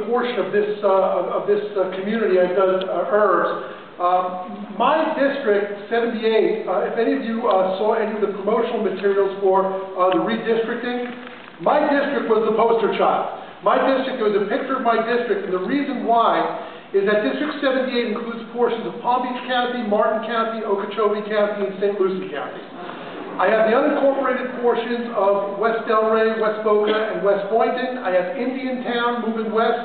portion of this community as does IRBS. My district, 78, if any of you saw any of the promotional materials for the redistricting, my district was the poster child. My district, there was a picture of my district, and the reason why is that District 78 includes portions of Palm Beach County, Martin County, Okeechobee County, and St. Lucie County. I have the unincorporated portions of West Delray, West Boca, and West Boynton. I have Indiantown moving west.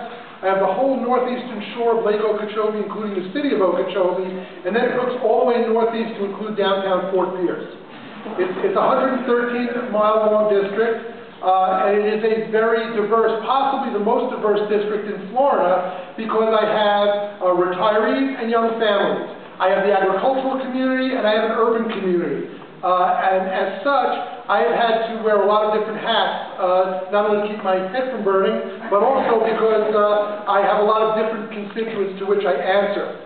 I have the whole northeastern shore of Lake Okeechobee, including the city of Okeechobee, and then it hooks all the way northeast to include downtown Fort Pierce. It's a 113-mile-long district, and it is a very diverse, possibly the most diverse district in Florida, because I have retirees and young families. I have the agricultural community, and I have an urban community. And as such, I have had to wear a lot of different hats, not only to keep my head from burning, but also because I have a lot of different constituents to which I answer.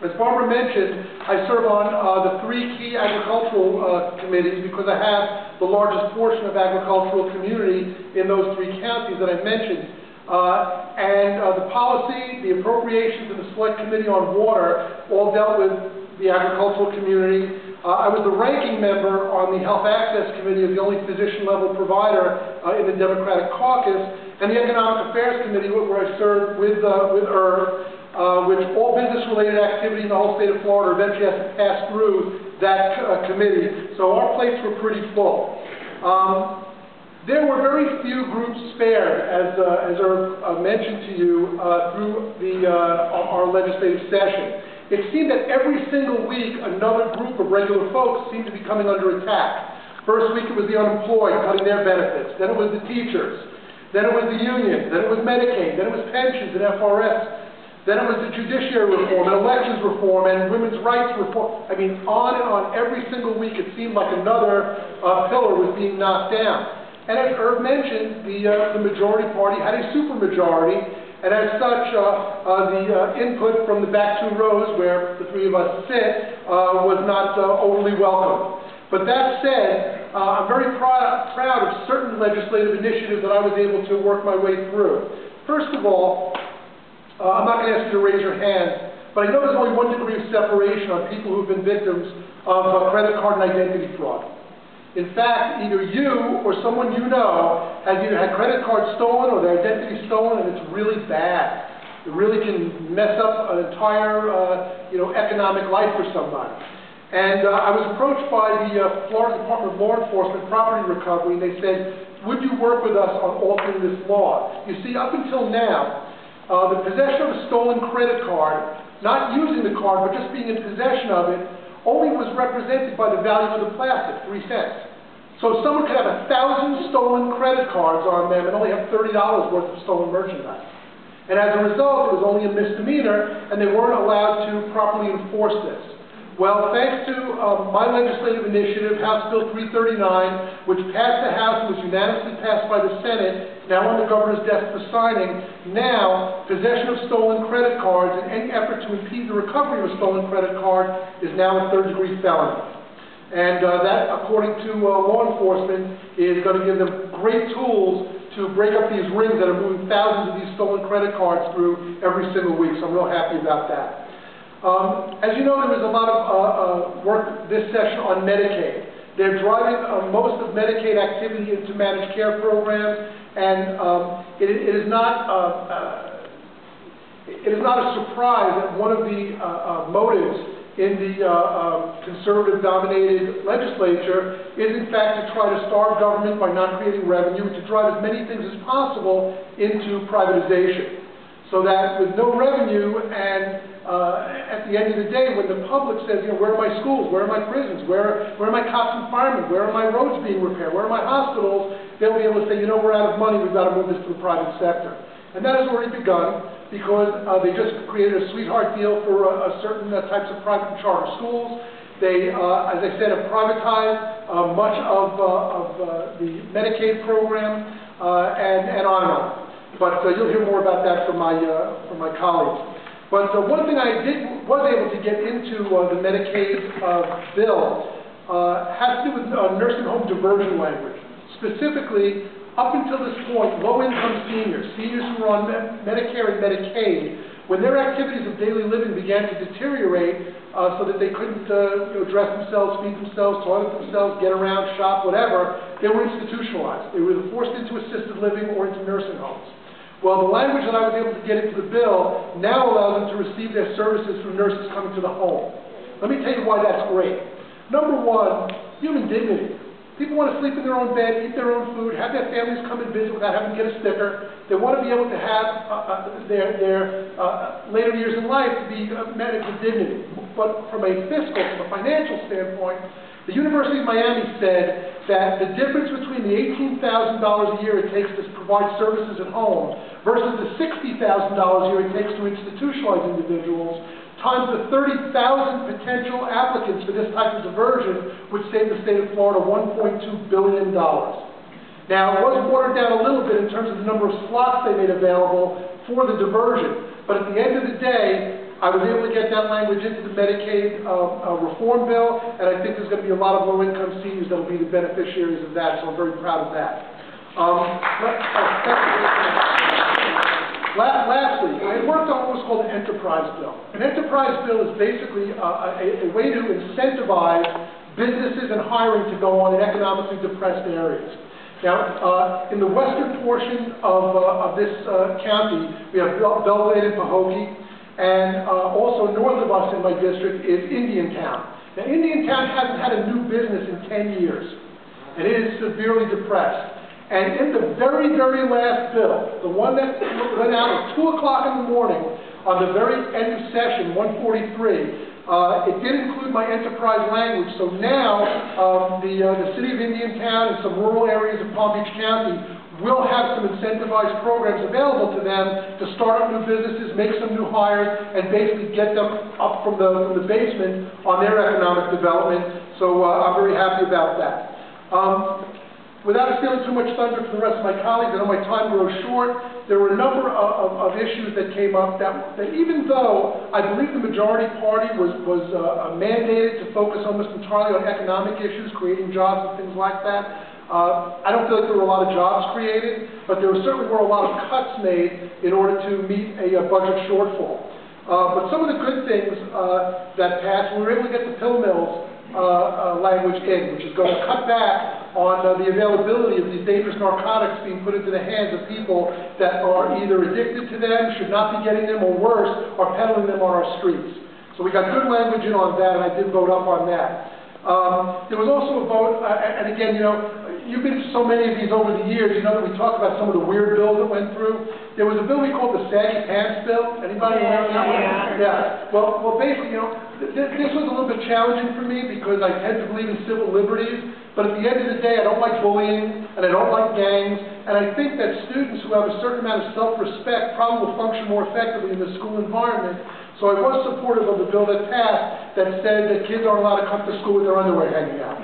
As Barbara mentioned, I serve on the 3 key agricultural committees because I have the largest portion of agricultural community in those 3 counties that I mentioned. The policy, the appropriations, and the select committee on water all dealt with the agricultural community. I was the ranking member on the Health Access Committee of the only physician-level provider in the Democratic Caucus, and the Economic Affairs Committee, where I served with IRBS, which all business-related activity in the whole state of Florida eventually has to pass through that committee. So our plates were pretty full. There were very few groups spared, as IRBS mentioned to you, through our legislative session. It seemed that every single week another group of regular folks seemed to be coming under attack. First week it was the unemployed, cutting their benefits. Then it was the teachers. Then it was the union. Then it was Medicaid. Then it was pensions and FRS. Then it was the judiciary reform and elections reform and women's rights reform. I mean, on and on. Every single week it seemed like another pillar was being knocked down. And as IRBS mentioned, the majority party had a supermajority. And as such, the input from the back 2 rows, where the 3 of us sit, was not overly welcome. But that said, I'm very proud of certain legislative initiatives that I was able to work my way through. First of all, I'm not going to ask you to raise your hand, but I know there's only 1 degree of separation on people who've been victims of credit card and identity fraud. In fact, either you or someone you know has either had credit cards stolen or their identity stolen, and it's really bad. It really can mess up an entire, economic life for somebody. And I was approached by the Florida Department of Law Enforcement Property Recovery, and they said, would you work with us on altering this law? You see, up until now, the possession of a stolen credit card, not using the card, but just being in possession of it, only was represented by the value of the plastic, 3 cents. So someone could have 1,000 stolen credit cards on them and only have $30 worth of stolen merchandise. And as a result, it was only a misdemeanor, and they weren't allowed to properly enforce this. Well, thanks to my legislative initiative, House Bill 339, which passed the House and was unanimously passed by the Senate, now on the governor's desk for signing, now possession of stolen credit cards and any effort to impede the recovery of a stolen credit card is now a 3rd-degree felony. And that, according to law enforcement, is going to give them great tools to break up these rings that are moving thousands of these stolen credit cards through every single week. So I'm real happy about that. As you know, there was a lot of work this session on Medicaid. They're driving most of Medicaid activity into managed care programs, and it is not a surprise that one of the motives in the conservative-dominated legislature is, in fact, to try to starve government by not creating revenue and to drive as many things as possible into privatization. So that with no revenue and at the end of the day, when the public says, where are my schools, where are my prisons, where are my cops and firemen, where are my roads being repaired, where are my hospitals, they'll be able to say, we're out of money, we've got to move this to the private sector. And that has already begun because they just created a sweetheart deal for certain types of private and charter schools. They, as I said, have privatized much of the Medicaid program and on and on. But you'll hear more about that from my colleagues. But one thing I was able to get into the Medicaid bill has to do with nursing home diversion language. Specifically, up until this point, low-income seniors who were on Medicare and Medicaid, when their activities of daily living began to deteriorate so that they couldn't dress themselves, feed themselves, toilet themselves, get around, shop, whatever, they were institutionalized. They were either forced into assisted living or into nursing homes. Well, the language that I was able to get into the bill now allows them to receive their services from nurses coming to the home. Let me tell you why that's great. Number one, human dignity. People want to sleep in their own bed, eat their own food, have their families come and visit without having to get a sticker. They want to be able to have their later years in life to be met with dignity. But from a fiscal, from a financial standpoint, the University of Miami said that the difference between the $18,000 a year it takes to provide services at home versus the $60,000 a year it takes to institutionalize individuals times the 30,000 potential applicants for this type of diversion would save the state of Florida $1.2 billion. Now, it was watered down a little bit in terms of the number of slots they made available for the diversion, but at the end of the day, I was able to get that language into the Medicaid reform bill, and I think there's going to be a lot of low-income seniors that will be the beneficiaries of that, so I'm very proud of that. Lastly, I worked on what's called an enterprise bill. An enterprise bill is basically a way to incentivize businesses and hiring to go on in economically depressed areas. Now, in the western portion of this county, we have Delray and Pahokee. And also north of us in my district is Indiantown. Now, Indiantown hasn't had a new business in 10 years, and it is severely depressed. And in the very, very last bill, the one that went out at 2 o'clock in the morning on the very end of session, 143, it did include my enterprise language. So now the city of Indiantown and some rural areas of Palm Beach County will have some incentivized programs available to them to start up new businesses, make some new hires, and basically get them up from the basement on their economic development. So I'm very happy about that. Without stealing too much thunder from the rest of my colleagues, I know my time grows short, there were a number of issues that came up that even though I believe the majority party was mandated to focus almost entirely on economic issues, creating jobs and things like that, I don't feel like there were a lot of jobs created, but there certainly were a lot of cuts made in order to meet a budget shortfall. But some of the good things that passed, we were able to get the pill mills language in, which is going to cut back on the availability of these dangerous narcotics being put into the hands of people that are either addicted to them, should not be getting them, or worse, are peddling them on our streets. So we got good language in on that, and I did vote up on that. There was also a vote, and again, you know, you've been to so many of these over the years, you know that we talk about some of the weird bills that went through. There was a bill we called the Saggy Pants Bill. Anybody remember that one? Yeah. Well, basically, you know, this was a little bit challenging for me because I tend to believe in civil liberties, but at the end of the day, I don't like bullying, and I don't like gangs, and I think that students who have a certain amount of self-respect probably will function more effectively in the school environment. So I was supportive of the bill that passed that said that kids aren't allowed to come to school with their underwear hanging out.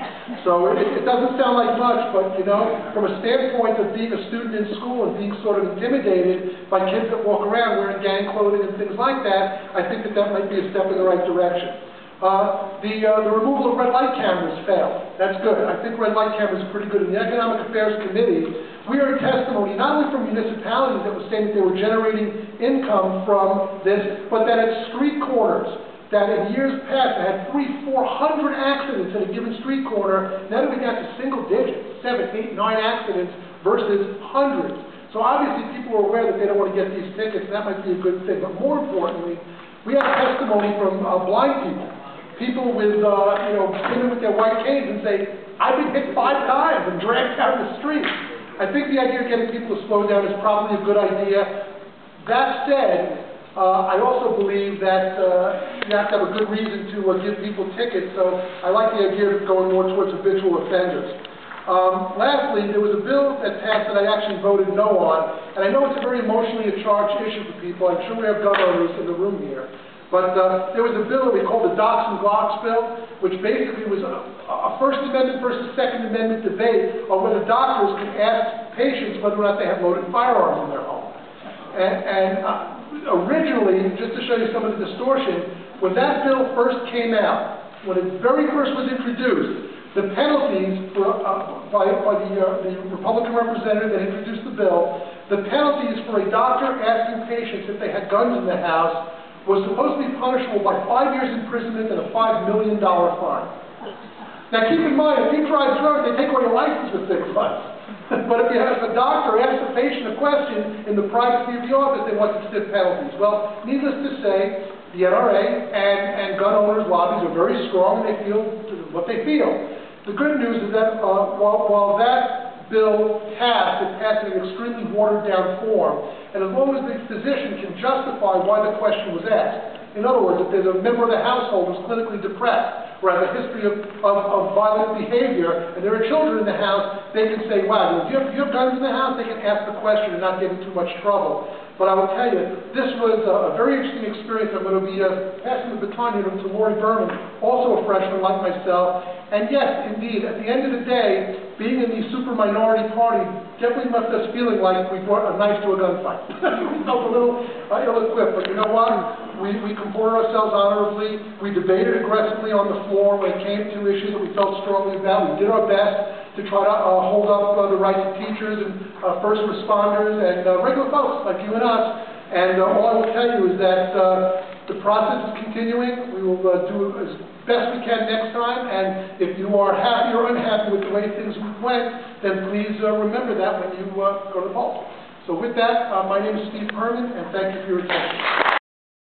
So it doesn't sound like much, but you know, from a standpoint of being a student in school and being sort of intimidated by kids that walk around wearing gang clothing and things like that, I think that that might be a step in the right direction. The removal of red light cameras failed. That's good. I think red light cameras are pretty good. In the Economic Affairs Committee, we heard testimony not only from municipalities that was saying that they were generating income from this, but that at street corners, that in years past they had 300-400 accidents at a given street corner. Now that we got to single digits, 7, 8, 9 accidents versus hundreds. So obviously people are aware that they don't want to get these tickets, and that might be a good thing. But more importantly, we have testimony from blind people. People with, you know, come in with their white canes and say, I've been hit 5 times and dragged down the street. I think the idea of getting people to slow down is probably a good idea. That said, I also believe that you have to have a good reason to give people tickets, so I like the idea of going more towards habitual offenders. Lastly, there was a bill that passed that I actually voted no on, and I know it's a very emotionally charged issue for people. I'm sure we have gun owners in the room here. But there was a bill that we called the Docs and Glocks bill, which basically was a First Amendment versus Second Amendment debate on whether doctors could ask patients whether or not they have loaded firearms in their home. And originally, just to show you some of the distortion, when that bill first came out, when it very first was introduced, The penalties by the Republican representative that introduced the bill, the penalties for a doctor asking patients if they had guns in the house was supposed to be punishable by 5 years imprisonment and a $5 million fine. Now keep in mind, if you drive drunk, they take away your license for 6 months. But if a doctor asks a patient a question in the privacy of the office, they want some stiff penalties. Well, needless to say, the NRA and gun owners' lobbies are very strong, and they feel what they feel. The good news is that while that bill passed, it passed in an extremely watered-down form, and as long as the physician can justify why the question was asked. In other words, if there's a member of the household who's clinically depressed, or has a history of violent behavior, and there are children in the house, they can say, wow, do you have guns in the house? They can ask the question and not get in too much trouble. But I will tell you, this was a very interesting experience. I'm going to be passing the baton here to Delray, also a freshman like myself. And yes, indeed, at the end of the day, being in the super minority party definitely left us feeling like we brought a knife to a gunfight. We felt a little ill-equipped, but you know what? We comported ourselves honorably. We debated aggressively on the floor when it came to issues that we felt strongly about. We did our best to try to hold up the rights of teachers and first responders and regular folks like you and us. And all I will tell you is that the process is continuing. We will do as best we can next time. And if you are happy or unhappy with the way things went, then please remember that when you go to the polls. So with that, my name is Steve Perman, and thank you for your attention.